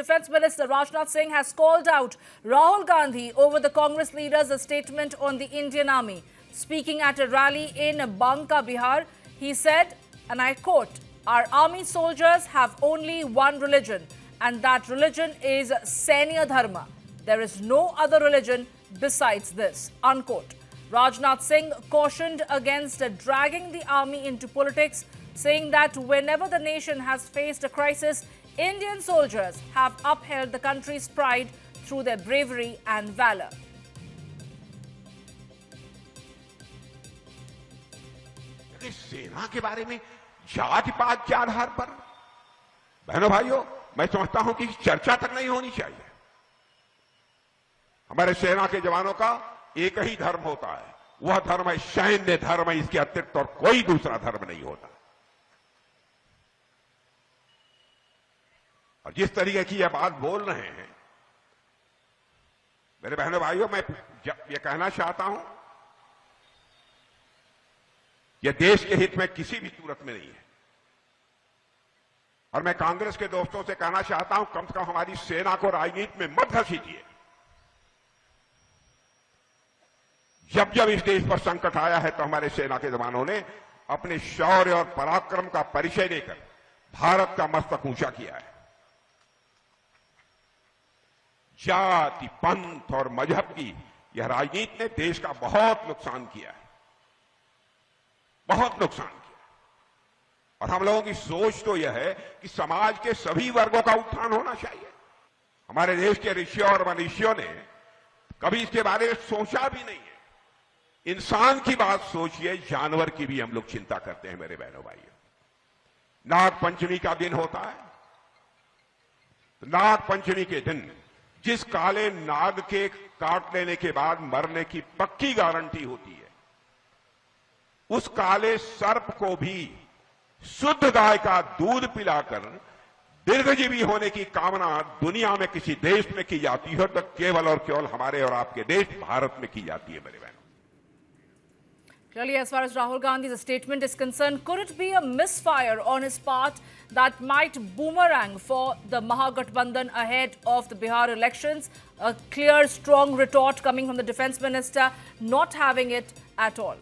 Defence Minister Rajnath Singh has called out Rahul Gandhi over the Congress leader's statement on the Indian Army. Speaking at a rally in Banka, Bihar, he said, and I quote, "Our army soldiers have only one religion, and that religion is Sainya Dharma. There is no other religion besides this," unquote. Rajnath Singh cautioned against dragging the army into politics, saying that whenever the nation has faced a crisis, Indian soldiers have upheld the country's pride through their bravery and valor. सेना के बारे में जाति पात के आधार पर, बहनों भाइयों, मैं समझता हूं कि चर्चा तक नहीं होनी चाहिए। हमारे सेना के जवानों का एक ही धर्म होता है, वह धर्म है सैन्य धर्म, इसके अतिरिक्त और कोई दूसरा धर्म नहीं होता। और जिस तरीके की यह बात बोल रहे हैं मेरे बहनों भाइयों, मैं ये कहना चाहता हूं, यह देश के हित में किसी भी सूरत में नहीं है। और मैं कांग्रेस के दोस्तों से कहना चाहता हूं, कम से कम हमारी सेना को राजनीति में मत घसीटिए। जब जब इस देश पर संकट आया है तो हमारे सेना के जवानों ने अपने शौर्य और पराक्रम का परिचय देकर भारत का मस्तक ऊंचा किया है। जाति, पंथ और मजहब की यह राजनीति ने देश का बहुत नुकसान किया है, बहुत नुकसान किया। और हम लोगों की सोच तो यह है कि समाज के सभी वर्गों का उत्थान होना चाहिए। हमारे देश के ऋषियों और मनीषियों ने कभी इसके बारे में सोचा भी नहीं है। इंसान की बात सोचिए, जानवर की भी हम लोग चिंता करते हैं मेरे बहनों भाइयों। नाग पंचमी का दिन होता है, तो नाग पंचमी के दिन जिस काले नाग के काट लेने के बाद मरने की पक्की गारंटी होती है, उस काले सर्प को भी शुद्ध गाय का दूध पिलाकर दीर्घजीवी होने की कामना दुनिया में किसी देश में की जाती है तो केवल और केवल हमारे और आपके देश भारत में की जाती है मेरे बहनों। Clearly, as far as Rahul Gandhi's statement is concerned, could it be a misfire on his part that might boomerang for the Mahagathbandhan ahead of the Bihar elections? A clear, strong retort coming from the Defence Minister, not having it at all.